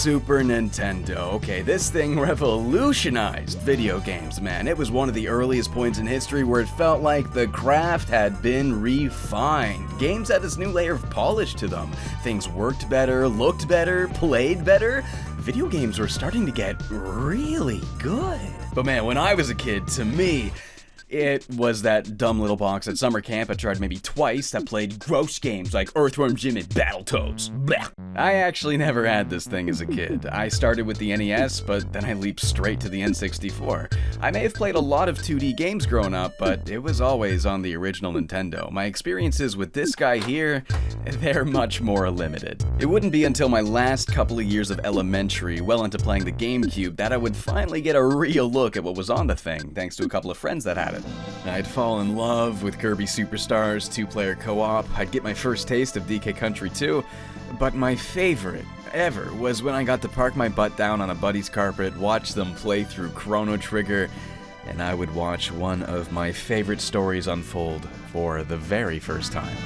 Super Nintendo. Okay, this thing revolutionized video games, man. It was one of the earliest points in history where it felt like the craft had been refined. Games had this new layer of polish to them. Things worked better, looked better, played better. Video games were starting to get really good. But man, when I was a kid, to me, it was that dumb little box at summer camp I tried maybe twice that played gross games like Earthworm Jim and Battletoads. Blech. I actually never had this thing as a kid. I started with the NES, but then I leaped straight to the N64. I may have played a lot of 2D games growing up, but it was always on the original Nintendo. My experiences with this guy here, they're much more limited. It wouldn't be until my last couple of years of elementary, well into playing the GameCube, that I would finally get a real look at what was on the thing, thanks to a couple of friends that had it. I'd fall in love with Kirby Superstars 2-player co-op, I'd get my first taste of DK Country 2, but my favorite ever was when I got to park my butt down on a buddy's carpet, watch them play through Chrono Trigger, and I would watch one of my favorite stories unfold for the very first time.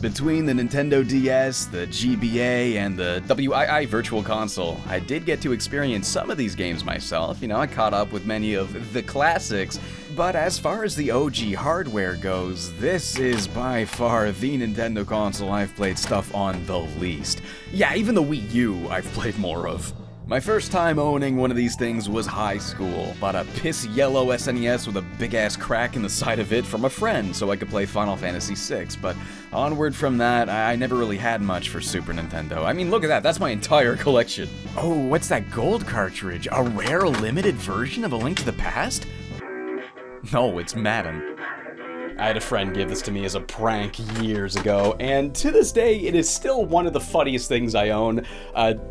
Between the Nintendo DS, the GBA, and the Wii Virtual Console, I did get to experience some of these games myself. I caught up with many of the classics, but as far as the OG hardware goes, this is by far the Nintendo console I've played stuff on the least. Yeah, even the Wii U I've played more of. My first time owning one of these things was high school. Bought a piss yellow SNES with a big ass crack in the side of it from a friend so I could play Final Fantasy VI, but onward from that, I never really had much for Super Nintendo. I mean, look at that, that's my entire collection. Oh, what's that gold cartridge? A rare limited version of A Link to the Past? No, it's Madden. I had a friend give this to me as a prank years ago, and to this day, it is still one of the funniest things I own.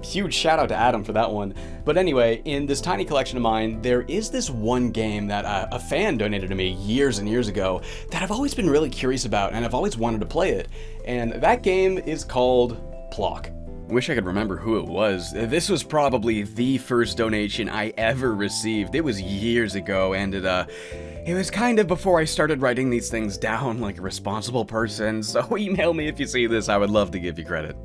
Huge shout out to Adam for that one. But anyway, in this tiny collection of mine, there is this one game that a fan donated to me years and years ago that I've always been really curious about, and I've always wanted to play it. And that game is called PLOK. Wish I could remember who it was. This was probably the first donation I ever received. It was years ago, and it was kind of before I started writing these things down like a responsible person, so email me if you see this, I would love to give you credit.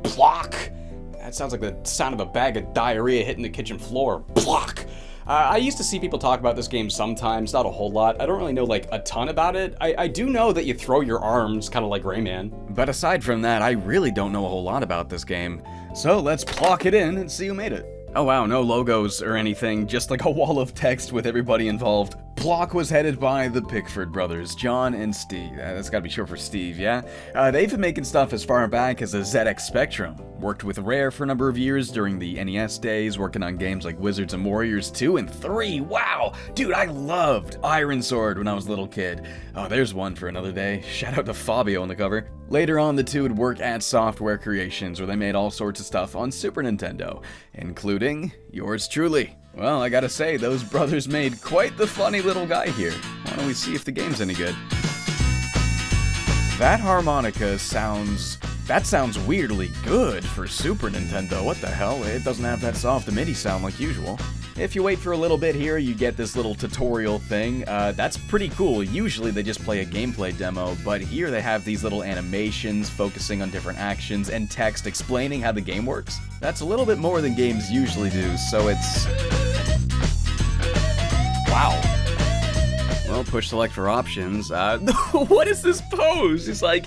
PLOK! That sounds like the sound of a bag of diarrhea hitting the kitchen floor. PLOK! I used to see people talk about this game sometimes, not a whole lot. I don't really know like a ton about it. I do know that you throw your arms, kind of like Rayman. But aside from that, I really don't know a whole lot about this game. So let's PLOK it in and see who made it. Oh wow, no logos or anything, just like a wall of text with everybody involved. PLOK was headed by the Pickford brothers, John and Steve. That's gotta be short for Steve, yeah? They've been making stuff as far back as the ZX Spectrum. Worked with Rare for a number of years during the NES days, working on games like Wizards and Warriors 2 and 3. Wow! Dude, I loved Iron Sword when I was a little kid. Oh, there's one for another day. Shout out to Fabio on the cover. Later on, the two would work at Software Creations, where they made all sorts of stuff on Super Nintendo, including yours truly. Well, I gotta say, those brothers made quite the funny little guy here. Why don't we see if the game's any good? That harmonica sounds weirdly good for Super Nintendo. What the hell? It doesn't have that soft MIDI sound like usual. If you wait for a little bit here, you get this little tutorial thing. That's pretty cool. Usually they just play a gameplay demo, but here they have these little animations focusing on different actions and text explaining how the game works. That's a little bit more than games usually do, so it's... Wow. Well, push select for options. What is this pose? It's like...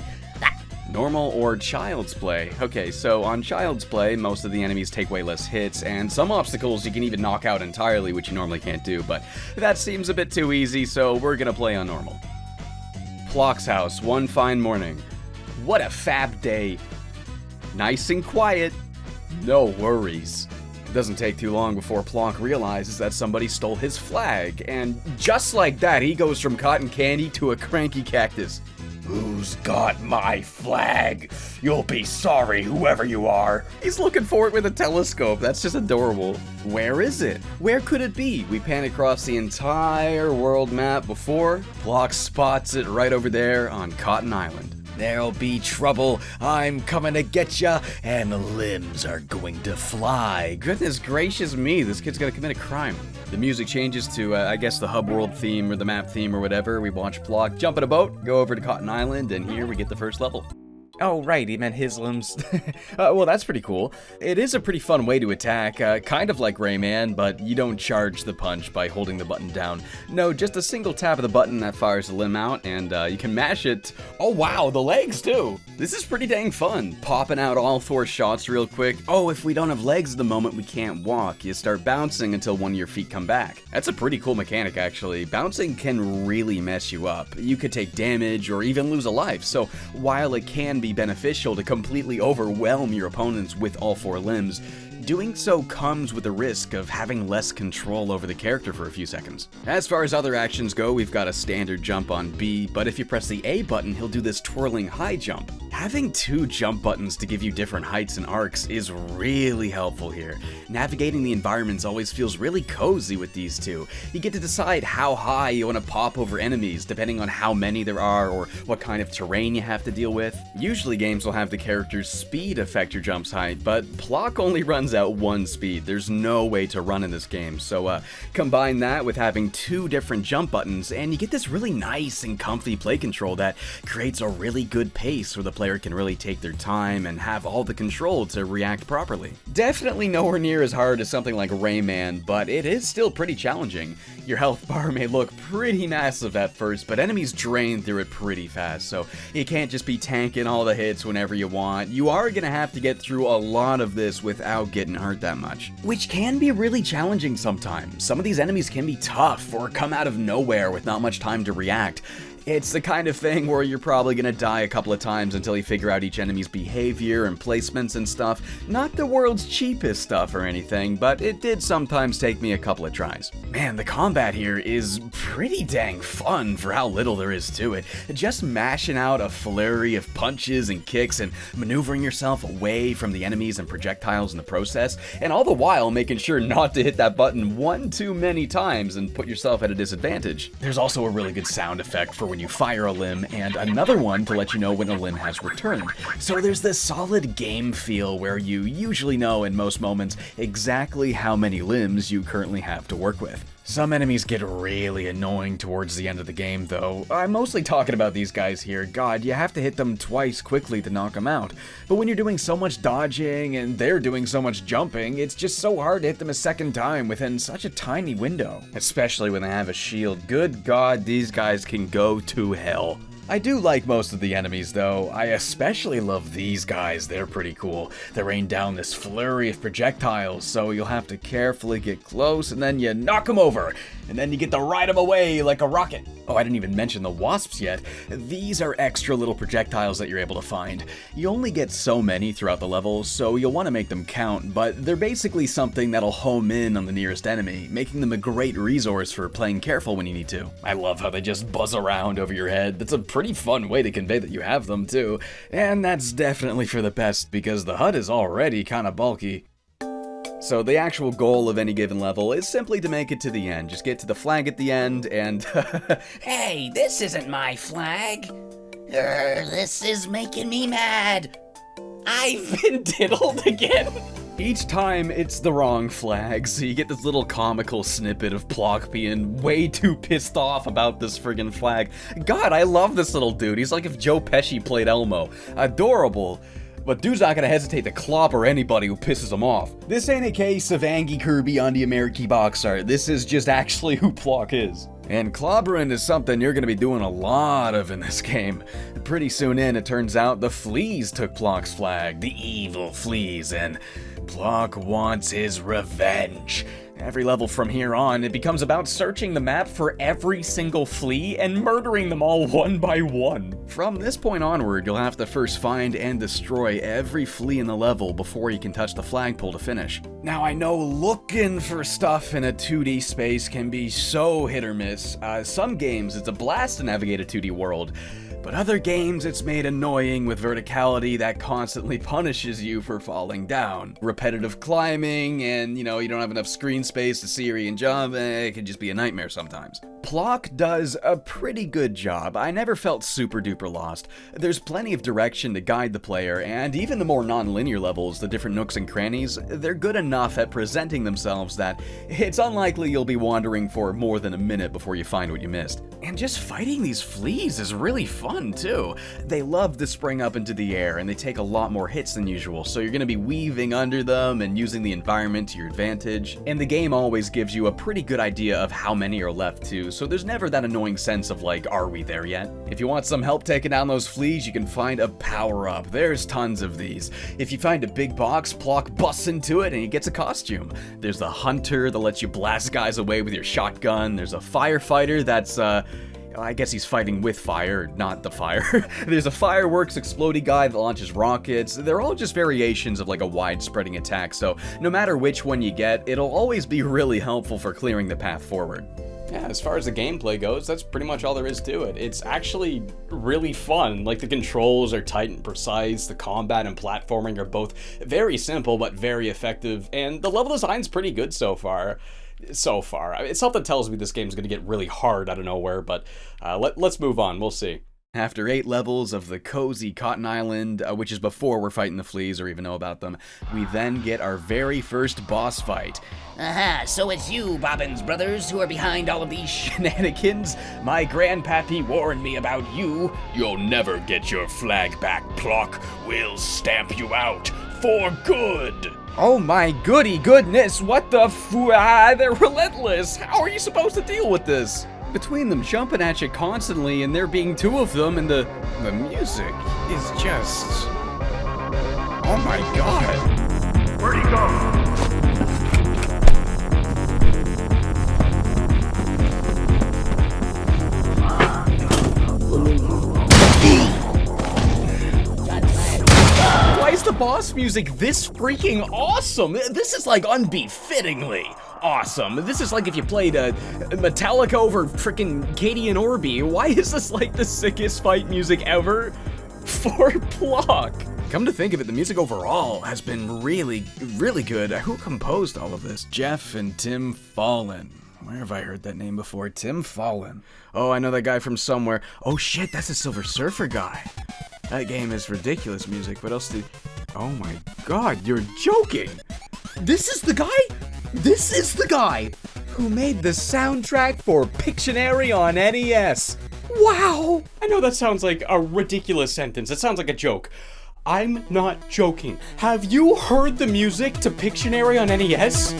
Normal or Child's Play. Okay, so on Child's Play, most of the enemies take way less hits, and some obstacles you can even knock out entirely, which you normally can't do, but that seems a bit too easy, so we're gonna play on normal. PLOK's house, one fine morning. What a fab day. Nice and quiet. No worries. It doesn't take too long before PLOK realizes that somebody stole his flag, and just like that, he goes from cotton candy to a cranky cactus. Who's got my flag? You'll be sorry, whoever you are. He's looking for it with a telescope. That's just adorable. Where is it? Where could it be? We pan across the entire world map before PLOK spots it right over there on Cotton Island. There'll be trouble, I'm coming to get ya, and the limbs are going to fly. Goodness gracious me, this kid's gonna commit a crime. The music changes to, I guess, the hub world theme or the map theme or whatever. We watch PLOK jump in a boat, go over to Cotton Island, and here we get the first level. Oh, right, he meant his limbs. Well, that's pretty cool. It is a pretty fun way to attack, kind of like Rayman, but you don't charge the punch by holding the button down. No, just a single tap of the button that fires the limb out, and you can mash it. Oh, wow, the legs, too! This is pretty dang fun. Popping out all 4 shots real quick. Oh, if we don't have legs at the moment, we can't walk. You start bouncing until one of your feet come back. That's a pretty cool mechanic, actually. Bouncing can really mess you up. You could take damage or even lose a life, so while it can be beneficial to completely overwhelm your opponents with all 4 limbs, doing so comes with the risk of having less control over the character for a few seconds. As far as other actions go, we've got a standard jump on B, but if you press the A button, he'll do this twirling high jump. Having 2 jump buttons to give you different heights and arcs is really helpful here. Navigating the environments always feels really cozy with these 2. You get to decide how high you want to pop over enemies, depending on how many there are or what kind of terrain you have to deal with. Usually games will have the character's speed affect your jump's height, but PLOK only runs out 1 speed. There's no way to run in this game, so combine that with having 2 different jump buttons, and you get this really nice and comfy play control that creates a really good pace where the player can really take their time and have all the control to react properly. Definitely nowhere near as hard as something like Rayman, but it is still pretty challenging. Your health bar may look pretty massive at first, but enemies drain through it pretty fast, so you can't just be tanking all the hits whenever you want. You are gonna have to get through a lot of this without getting hurt that much, which can be really challenging sometimes. Some of these enemies can be tough or come out of nowhere with not much time to react. It's the kind of thing where you're probably gonna die a couple of times until you figure out each enemy's behavior and placements and stuff. Not the world's cheapest stuff or anything, but it did sometimes take me a couple of tries. Man, the combat here is pretty dang fun for how little there is to it. Just mashing out a flurry of punches and kicks and maneuvering yourself away from the enemies and projectiles in the process, and all the while making sure not to hit that button one too many times and put yourself at a disadvantage. There's also a really good sound effect for when you fire a limb, and another one to let you know when a limb has returned. So there's this solid game feel where you usually know in most moments exactly how many limbs you currently have to work with. Some enemies get really annoying towards the end of the game, though. I'm mostly talking about these guys here. God, you have to hit them twice quickly to knock them out. But when you're doing so much dodging and they're doing so much jumping, it's just so hard to hit them a second time within such a tiny window. Especially when they have a shield. Good God, these guys can go to hell. I do like most of the enemies, though. I especially love these guys. They're pretty cool. They rain down this flurry of projectiles, so you'll have to carefully get close, and then you knock them over, and then you get to ride them away like a rocket. Oh, I didn't even mention the wasps yet. These are extra little projectiles that you're able to find. You only get so many throughout the level, so you'll want to make them count, but they're basically something that'll home in on the nearest enemy, making them a great resource for playing careful when you need to. I love how they just buzz around over your head. That's a pretty fun way to convey that you have them too, and that's definitely for the best because the HUD is already kinda bulky. So the actual goal of any given level is simply to make it to the end. Just get to the flag at the end and Hey, this isn't my flag. This is making me mad. I've been diddled again. Each time, it's the wrong flag, so you get this little comical snippet of PLOK being way too pissed off about this friggin' flag. God, I love this little dude. He's like if Joe Pesci played Elmo. Adorable. But dude's not gonna hesitate to clobber anybody who pisses him off. This ain't a case of Angie Kirby on the American box art. This is just actually who PLOK is. And clobbering is something you're gonna be doing a lot of in this game. Pretty soon in, it turns out the fleas took PLOK's flag, the evil fleas, and PLOK wants his revenge. Every level from here on, it becomes about searching the map for every single flea and murdering them all one by one. From this point onward, you'll have to first find and destroy every flea in the level before you can touch the flagpole to finish. Now I know looking for stuff in a 2D space can be so hit or miss. Some games, it's a blast to navigate a 2D world. But other games, it's made annoying with verticality that constantly punishes you for falling down. Repetitive climbing, and you don't have enough screen space to see where you can jump, it can just be a nightmare sometimes. PLOK does a pretty good job. I never felt super duper lost. There's plenty of direction to guide the player, and even the more non-linear levels, the different nooks and crannies, they're good enough at presenting themselves that it's unlikely you'll be wandering for more than a minute before you find what you missed. And just fighting these fleas is really fun too. They love to spring up into the air, and they take a lot more hits than usual, so you're gonna be weaving under them and using the environment to your advantage. And the game always gives you a pretty good idea of how many are left too, so there's never that annoying sense of like, are we there yet? If you want some help taking down those fleas, you can find a power-up. There's tons of these. If you find a big box, PLOK busts into it and he gets a costume. There's the hunter that lets you blast guys away with your shotgun. There's a firefighter that's, I guess he's fighting with fire, not the fire. There's a fireworks explodey guy that launches rockets. They're all just variations of like a wide-spreading attack, so no matter which one you get, it'll always be really helpful for clearing the path forward. Yeah, as far as the gameplay goes, that's pretty much all there is to it. It's actually really fun. Like, the controls are tight and precise, the combat and platforming are both very simple but very effective, and the level design's pretty good so far. It's something that tells me this game's gonna get really hard out of nowhere, but let's move on, we'll see. After 8 levels of the cozy Cotton Island, which is before we're fighting the fleas or even know about them, we then get our very first boss fight. Aha, so it's you, Bobbins brothers, who are behind all of these Shenanigans? My grandpappy warned me about you. You'll never get your flag back, PLOK. We'll stamp you out for good. Oh my goody goodness, what the they're relentless. How are you supposed to deal with this? Between them jumping at you constantly and there being 2 of them and the music is just... oh my god. Where'd he go? Why is the boss music this freaking awesome? This is like unbefittingly awesome. This is like if you played Metallica over freaking Katie and Orby. Why is this like the sickest fight music ever for PLOK? Come to think of it, the music overall has been really, really good. Who composed all of this? Jeff and Tim Fallon. Where have I heard that name before? Tim Fallon. Oh, I know that guy from somewhere. Oh shit, that's the Silver Surfer guy. That game is ridiculous music. What else did... oh my god, you're joking! This is the guy? This is the guy who made the soundtrack for Pictionary on NES. Wow! I know that sounds like a ridiculous sentence. It sounds like a joke. I'm not joking. Have you heard the music to Pictionary on NES?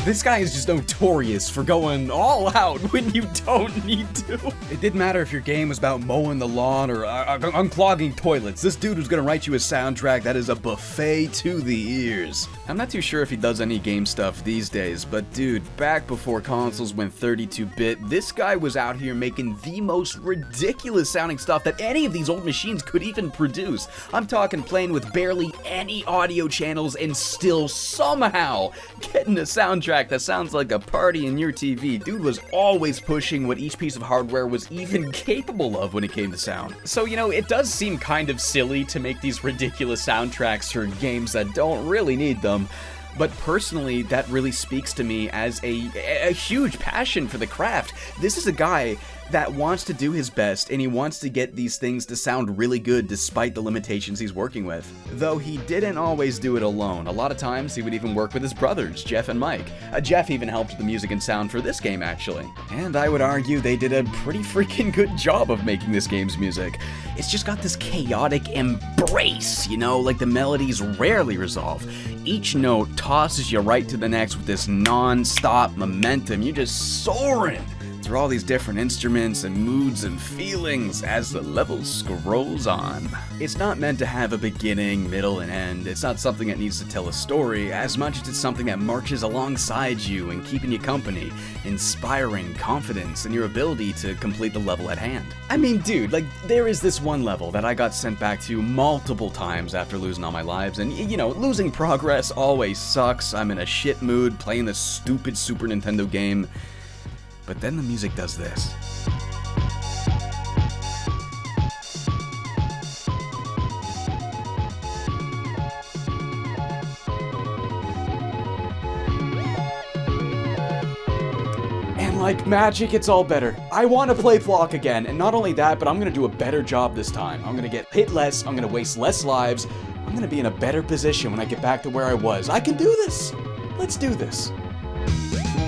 This guy is just notorious for going all out when you don't need to. It didn't matter if your game was about mowing the lawn or unclogging toilets. This dude was gonna write you a soundtrack that is a buffet to the ears. I'm not too sure if he does any game stuff these days, but dude, back before consoles went 32-bit, this guy was out here making the most ridiculous sounding stuff that any of these old machines could even produce. I'm talking playing with barely any audio channels and still somehow getting a soundtrack that sounds like a party in your TV. Dude was always pushing what each piece of hardware was even capable of when it came to sound. So, you know, it does seem kind of silly to make these ridiculous soundtracks for games that don't really need them. But personally, that really speaks to me as a huge passion for the craft. This is a guy that wants to do his best, and he wants to get these things to sound really good despite the limitations he's working with. Though he didn't always do it alone. A lot of times, he would even work with his brothers, Jeff and Mike. Jeff even helped with the music and sound for this game, actually. And I would argue they did a pretty freaking good job of making this game's music. It's just got this chaotic embrace, you know, like the melodies rarely resolve. Each note tosses you right to the next with this non-stop momentum. You're just soaring through all these different instruments and moods and feelings as the level scrolls on. It's not meant to have a beginning, middle, and end. It's not something that needs to tell a story as much as it's something that marches alongside you and keeping you company, inspiring confidence in your ability to complete the level at hand. I mean, dude, like, there is this one level that I got sent back to multiple times after losing all my lives, and, you know, losing progress always sucks. I'm in a shit mood playing this stupid Super Nintendo game. But then the music does this. like magic, it's all better. I want to play PLOK again, and not only that, but I'm gonna do a better job this time. I'm gonna get hit less, I'm gonna waste less lives, I'm gonna be in a better position when I get back to where I was. I can do this! Let's do this.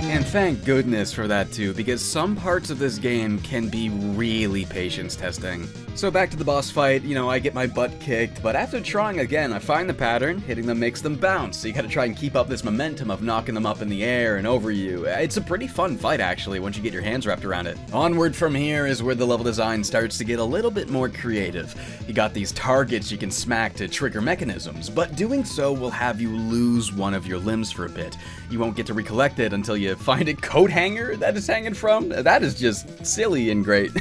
And thank goodness for that too, because some parts of this game can be really patience testing. So back to the boss fight, I get my butt kicked, but after trying again, I find the pattern, hitting them makes them bounce, so you gotta try and keep up this momentum of knocking them up in the air and over you. It's a pretty fun fight actually, once you get your hands wrapped around it. Onward from here is where the level design starts to get a little bit more creative. You got these targets you can smack to trigger mechanisms, but doing so will have you lose one of your limbs for a bit. You won't get to recollect it until you find a coat hanger that is hanging from. That is just silly and great.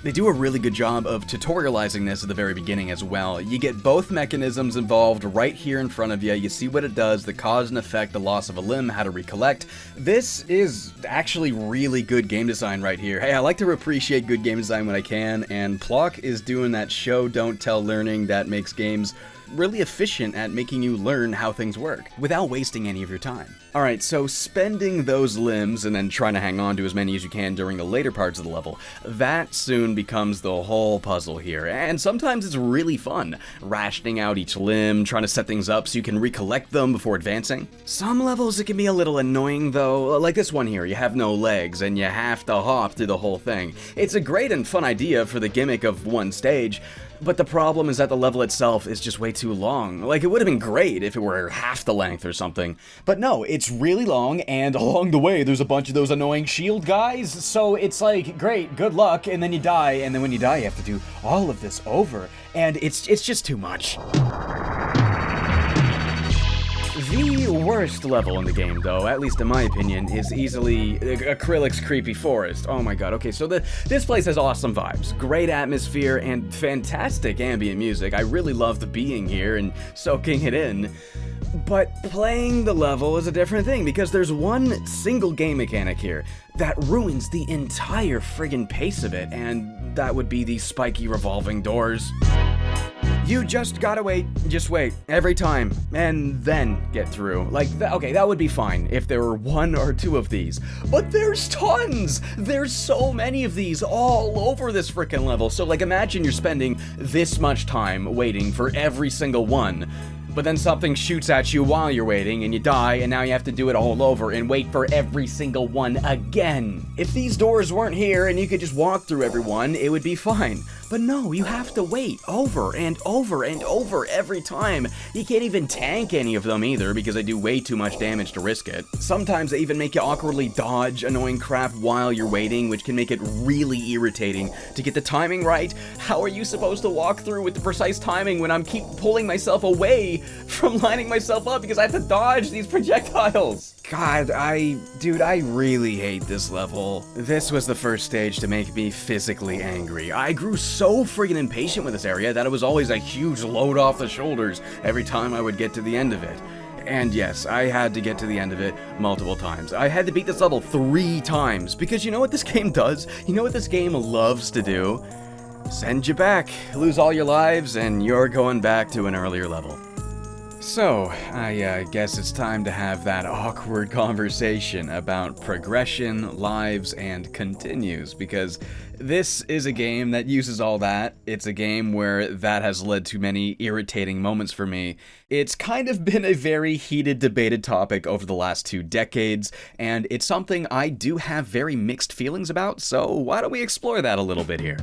They do a really good job of tutorializing this at the very beginning as well. You get both mechanisms involved right here in front of you. You see what it does, the cause and effect, the loss of a limb, how to recollect. This is actually really good game design right here. Hey, I like to appreciate good game design when I can, and PLOK is doing that show, don't tell learning that makes games really efficient at making you learn how things work without wasting any of your time. Alright, so spending those limbs and then trying to hang on to as many as you can during the later parts of the level, that soon becomes the whole puzzle here, and sometimes it's really fun, rationing out each limb, trying to set things up so you can recollect them before advancing. Some levels it can be a little annoying though, like this one here, you have no legs and you have to hop through the whole thing. It's a great and fun idea for the gimmick of one stage, but the problem is that the level itself is just way too long. Like, it would have been great if it were half the length or something. But no, it's really long, and along the way, there's a bunch of those annoying shield guys, so it's like, great, good luck, and then you die, and then when you die, you have to do all of this over, and it's just too much. The worst level in the game, though, at least in my opinion, is easily Acrylic's Creepy Forest. Oh my god, okay, so this place has awesome vibes, great atmosphere, and fantastic ambient music. I really love the being here and soaking it in. But playing the level is a different thing, because there's one single game mechanic here that ruins the entire friggin' pace of it, and that would be these spiky revolving doors. You just gotta wait, just wait, every time, and then get through. Like, okay, that would be fine if there were one or two of these, but there's tons! There's so many of these all over this frickin' level, so like imagine you're spending this much time waiting for every single one, but then something shoots at you while you're waiting and you die, and now you have to do it all over and wait for every single one again. If these doors weren't here and you could just walk through every one, it would be fine. But no, you have to wait over and over and over every time. You can't even tank any of them either because they do way too much damage to risk it. Sometimes they even make you awkwardly dodge annoying crap while you're waiting, which can make it really irritating. To get the timing right, how are you supposed to walk through with the precise timing when I'm keep pulling myself away from lining myself up because I have to dodge these projectiles? God, dude, I really hate this level. This was the first stage to make me physically angry. I grew so friggin' impatient with this area that it was always a huge load off the shoulders every time I would get to the end of it. And yes, I had to get to the end of it multiple times. I had to beat this level 3 times, because you know what this game does? You know what this game loves to do? Send you back, lose all your lives, and you're going back to an earlier level. So, I guess it's time to have that awkward conversation about progression, lives, and continues, because this is a game that uses all that. It's a game where that has led to many irritating moments for me. It's kind of been a very heated, debated topic over the last 2 decades, and it's something I do have very mixed feelings about, so why don't we explore that a little bit here?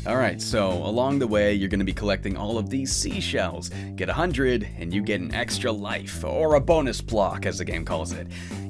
Alright, so along the way, you're going to be collecting all of these seashells. Get 100, and you get an extra life, or a bonus PLOK, as the game calls it.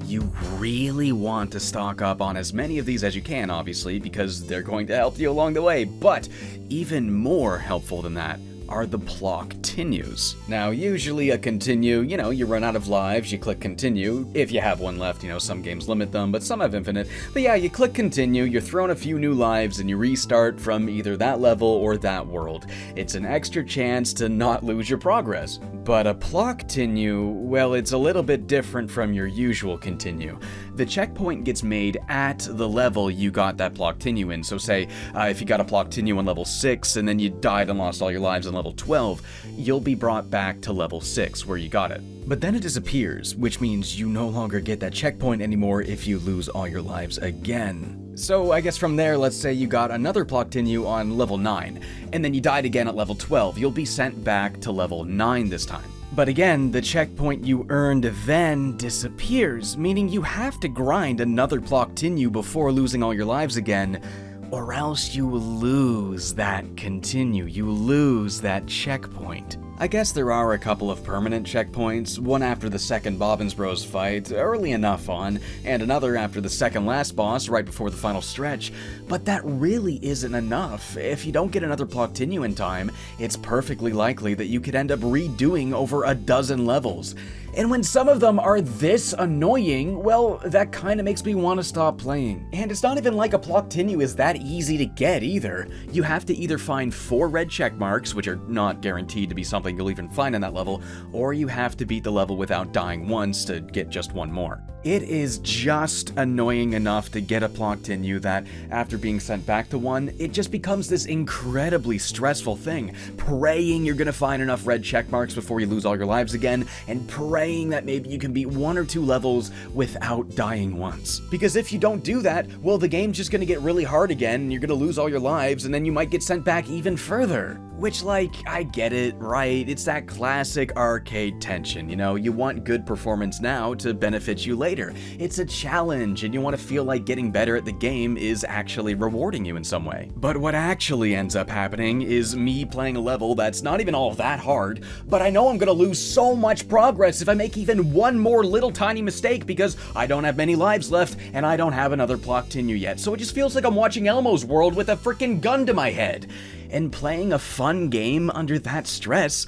You really want to stock up on as many of these as you can, obviously, because they're going to help you along the way, but even more helpful than that are the PLOK continues. Now, usually a continue, you run out of lives, you click continue. If you have one left, some games limit them, but some have infinite. But yeah, you click continue, you're thrown a few new lives, and you restart from either that level or that world. It's an extra chance to not lose your progress. But a PLOK continue, well, it's a little bit different from your usual continue. the checkpoint gets made at the level you got that PLOK in. So say, if you got a PLOK on level 6 and then you died and lost all your lives on level 12, you'll be brought back to level 6 where you got it. But then it disappears, which means you no longer get that checkpoint anymore if you lose all your lives again. So I guess from there, let's say you got another PLOK on level 9, and then you died again at level 12, you'll be sent back to level 9 this time. But again, the checkpoint you earned then disappears, meaning you have to grind another PLOK before losing all your lives again, or else you lose that continue, you lose that checkpoint. I guess there are a couple of permanent checkpoints, one after the second Bobbins Bros fight, early enough on, and another after the second last boss, right before the final stretch, but that really isn't enough. If you don't get another PLOK in time, it's perfectly likely that you could end up redoing over a dozen levels. And when some of them are this annoying, well, that kinda makes me want to stop playing. And it's not even like a PLOK is that easy to get either. You have to either find 4 red check marks, which are not guaranteed to be something you'll even find on that level, or you have to beat the level without dying once to get just one more. It is just annoying enough to get a PLOK that, after being sent back to one, it just becomes this incredibly stressful thing, praying you're gonna find enough red check marks before you lose all your lives again, and praying that maybe you can beat 1 or 2 levels without dying once. Because if you don't do that, well, the game's just gonna get really hard again, and you're gonna lose all your lives, and then you might get sent back even further. Which, like, I get it, right? It's that classic arcade tension, you know? You want good performance now to benefit you later. It's a challenge, and you want to feel like getting better at the game is actually rewarding you in some way. But what actually ends up happening is me playing a level that's not even all that hard, but I know I'm gonna lose so much progress if I make even one more little tiny mistake because I don't have many lives left, and I don't have another PLOK yet. So it just feels like I'm watching Elmo's World with a freaking gun to my head. And playing a fun game under that stress,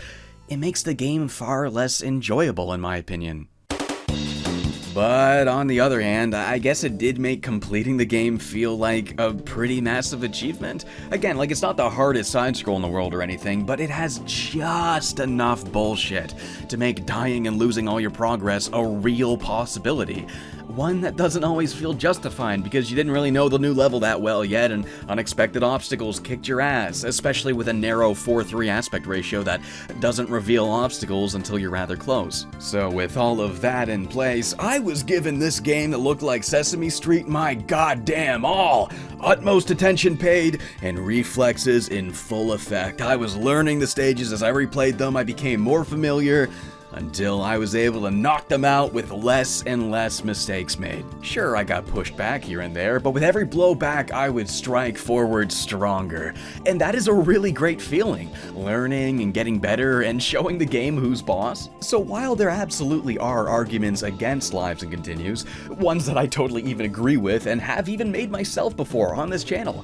it makes the game far less enjoyable in my opinion. But on the other hand, I guess it did make completing the game feel like a pretty massive achievement. Again, like it's not the hardest side scroll in the world or anything, but it has just enough bullshit to make dying and losing all your progress a real possibility. One that doesn't always feel justified because you didn't really know the new level that well yet and unexpected obstacles kicked your ass, especially with a narrow 4:3 aspect ratio that doesn't reveal obstacles until you're rather close. So with all of that in place, I was given this game that looked like Sesame Street my goddamn all! Utmost attention paid and reflexes in full effect. I was learning the stages as I replayed them, I became more familiar, until I was able to knock them out with less and less mistakes made. Sure, I got pushed back here and there, but with every blow back, I would strike forward stronger. And that is a really great feeling, learning and getting better and showing the game who's boss. So while there absolutely are arguments against lives and continues, ones that I totally even agree with and have even made myself before on this channel,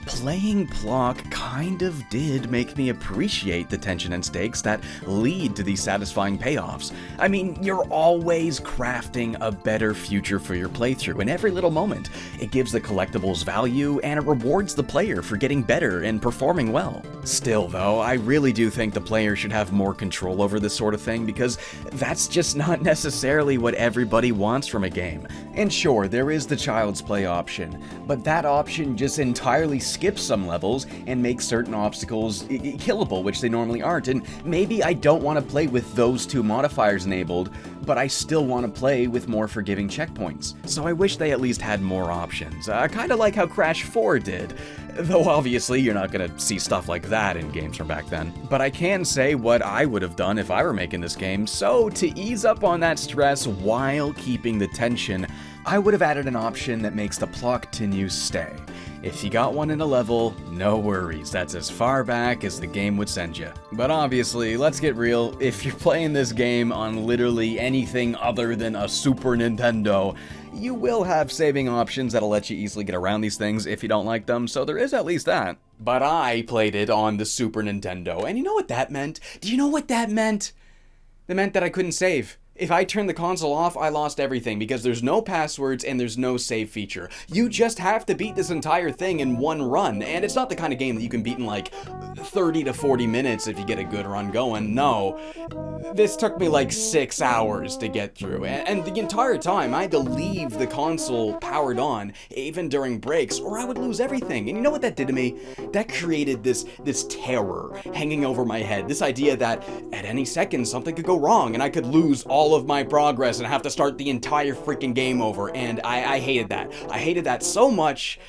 playing PLOK kind of did make me appreciate the tension and stakes that lead to these satisfying payoffs. I mean, you're always crafting a better future for your playthrough in every little moment. It gives the collectibles value, and it rewards the player for getting better and performing well. Still though, I really do think the player should have more control over this sort of thing because that's just not necessarily what everybody wants from a game. And sure, there is the Child's Play option, but that option just entirely skips some levels and makes certain obstacles killable, which they normally aren't, and maybe I don't want to play with those 2 modifiers enabled, but I still want to play with more forgiving checkpoints. So I wish they at least had more options, kinda like how Crash 4 did. Though obviously you're not gonna see stuff like that in games from back then. But I can say what I would have done if I were making this game, so to ease up on that stress while keeping the tension, I would have added an option that makes the PLOK stay. If you got one in a level, no worries, that's as far back as the game would send you. But obviously, let's get real, if you're playing this game on literally anything other than a Super Nintendo, you will have saving options that'll let you easily get around these things if you don't like them, so there is at least that. But I played it on the Super Nintendo, and you know what that meant? Do you know what that meant? That meant that I couldn't save. If I turned the console off, I lost everything because there's no passwords and there's no save feature. You just have to beat this entire thing in one run, and it's not the kind of game that you can beat in like 30 to 40 minutes if you get a good run going. No, this took me like 6 hours to get through, and the entire time I had to leave the console powered on, even during breaks, or I would lose everything. And you know what that did to me? That created this terror hanging over my head, this idea that at any second something could go wrong and I could lose all of my progress and have to start the entire freaking game over, and I hated that. I hated that so much,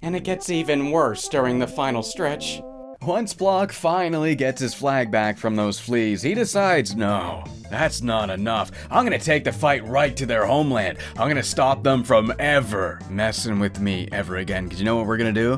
and it gets even worse during the final stretch. Once PLOK finally gets his flag back from those fleas, he decides, no, that's not enough. I'm gonna take the fight right to their homeland. I'm gonna stop them from ever messing with me ever again. Because you know what we're gonna do?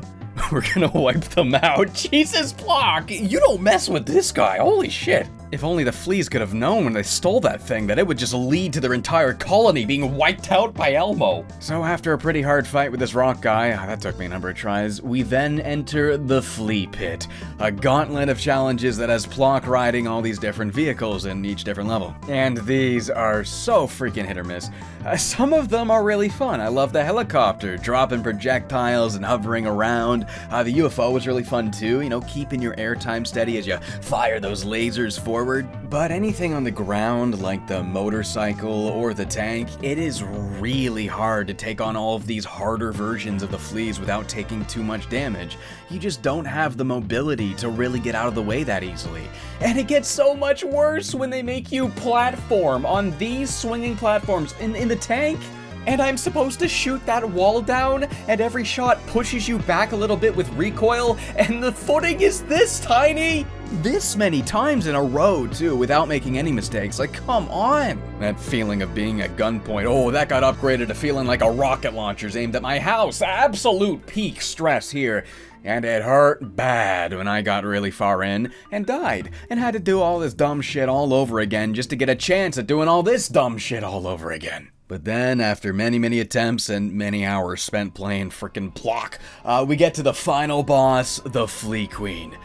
We're gonna wipe them out. Jesus, PLOK, you don't mess with this guy. Holy shit. If only the fleas could have known when they stole that thing that it would just lead to their entire colony being wiped out by Elmo. So after a pretty hard fight with this rock guy, that took me a number of tries, we then enter the flea pit, a gauntlet of challenges that has PLOK riding all these different vehicles in each different level. And these are so freaking hit or miss. Some of them are really fun. I love the helicopter, dropping projectiles and hovering around. The UFO was really fun too, you know, keeping your airtime steady as you fire those lasers forward. But anything on the ground, like the motorcycle or the tank, it is really hard to take on all of these harder versions of the fleas without taking too much damage. You just don't have the mobility to really get out of the way that easily. And it gets so much worse when they make you platform on these swinging platforms in the tank. And I'm supposed to shoot that wall down, and every shot pushes you back a little bit with recoil, and the footing is this tiny? This many times in a row, too, without making any mistakes. Like, come on! That feeling of being at gunpoint, oh, that got upgraded to feeling like a rocket launcher's aimed at my house. Absolute peak stress here. And it hurt bad when I got really far in and died, and had to do all this dumb shit all over again just to get a chance at doing all this dumb shit all over again. But then, after many attempts and many hours spent playing frickin' PLOK, we get to the final boss, the Flea Queen.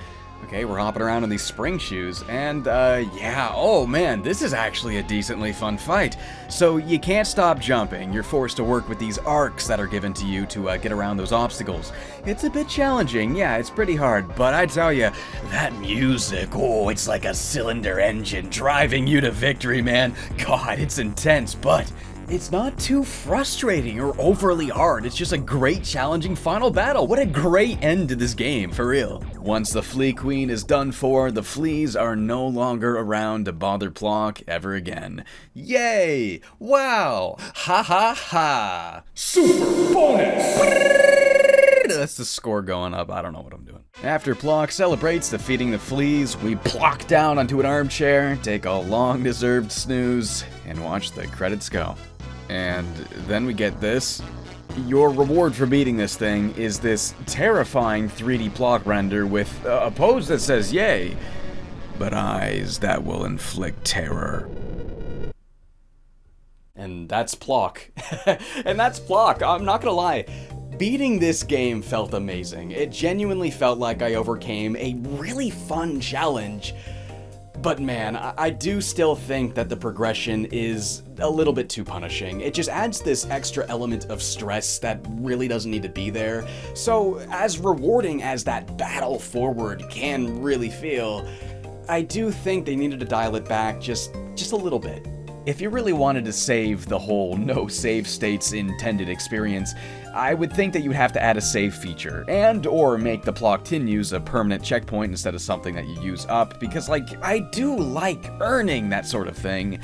Okay, we're hopping around in these spring shoes, and yeah, oh man, this is actually a decently fun fight. So you can't stop jumping, you're forced to work with these arcs that are given to you to get around those obstacles. It's a bit challenging, yeah, it's pretty hard, but I tell you, that music, oh, it's like a cylinder engine driving you to victory, man. God, it's intense, but it's not too frustrating or overly hard. It's just a great, challenging final battle. What a great end to this game, for real. Once the Flea Queen is done for, the fleas are no longer around to bother PLOK ever again. Yay! Wow! Ha ha ha! Super bonus! That's the score going up. I don't know what I'm doing. After PLOK celebrates defeating the fleas, we plop down onto an armchair, take a long-deserved snooze, and watch the credits go. And then we get this. Your reward for beating this thing is this terrifying 3D PLOK render with a pose that says yay, but eyes that will inflict terror. And that's PLOK. And that's PLOK. I'm not gonna lie. Beating this game felt amazing. It genuinely felt like I overcame a really fun challenge. But man, I do still think that the progression is a little bit too punishing. It just adds this extra element of stress that really doesn't need to be there. So as rewarding as that battle forward can really feel, I do think they needed to dial it back just a little bit. If you really wanted to save the whole no save states intended experience, I would think that you would have to add a save feature, and or make the PLOK continues a permanent checkpoint instead of something that you use up, because like, I do like earning that sort of thing,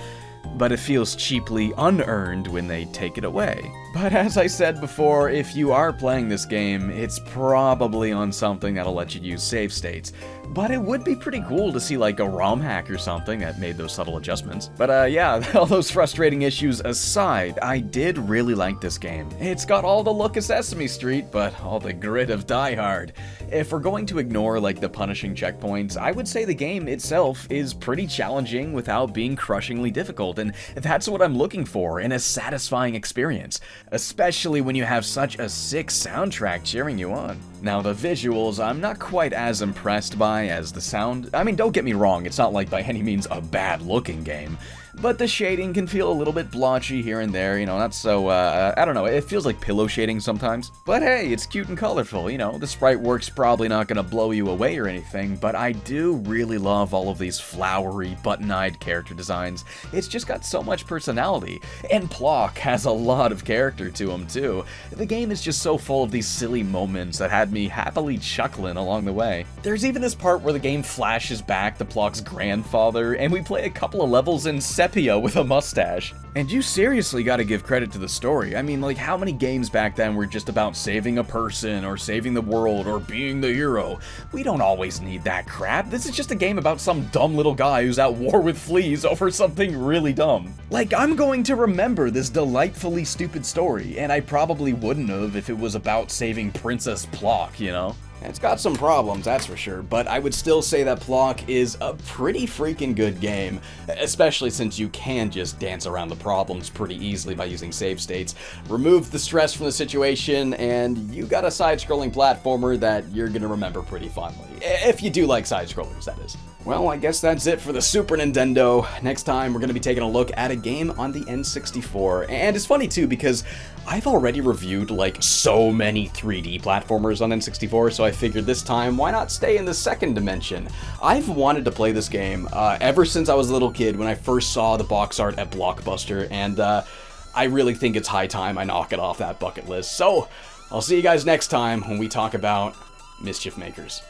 but it feels cheaply unearned when they take it away. But as I said before, if you are playing this game, it's probably on something that'll let you use save states. But it would be pretty cool to see like a ROM hack or something that made those subtle adjustments. But yeah, all those frustrating issues aside, I did really like this game. It's got all the look of Sesame Street, but all the grit of Die Hard. If we're going to ignore like the punishing checkpoints, I would say the game itself is pretty challenging without being crushingly difficult, and that's what I'm looking for in a satisfying experience. Especially when you have such a sick soundtrack cheering you on. Now the visuals, I'm not quite as impressed by as the sound. I mean, don't get me wrong, it's not like by any means a bad looking game. but the shading can feel a little bit blotchy here and there, not so, I don't know, it feels like pillow shading sometimes. But hey, it's cute and colorful, the sprite work's probably not gonna blow you away or anything, but I do really love all of these flowery, button-eyed character designs. It's just got so much personality, and PLOK has a lot of character to him too. The game is just so full of these silly moments that had me happily chuckling along the way. There's even this part where the game flashes back to PLOK's grandfather, and we play a couple of levels in sepia with a mustache. And you seriously gotta give credit to the story. I mean, like, how many games back then were just about saving a person, or saving the world, or being the hero? We don't always need that crap. This is just a game about some dumb little guy who's at war with fleas over something really dumb. Like, I'm going to remember this delightfully stupid story, and I probably wouldn't have if it was about saving Princess PLOK, It's got some problems, that's for sure, but I would still say that PLOK is a pretty freaking good game, especially since you can just dance around the problems pretty easily by using save states, remove the stress from the situation, and you got a side-scrolling platformer that you're gonna remember pretty fondly. If you do like side-scrollers, that is. Well, I guess that's it for the Super Nintendo. Next time, we're going to be taking a look at a game on the N64. And it's funny, too, because I've already reviewed, like, so many 3D platformers on N64, so I figured this time, why not stay in the second dimension? I've wanted to play this game ever since I was a little kid when I first saw the box art at Blockbuster, and I really think it's high time I knock it off that bucket list. So, I'll see you guys next time when we talk about Mischief Makers.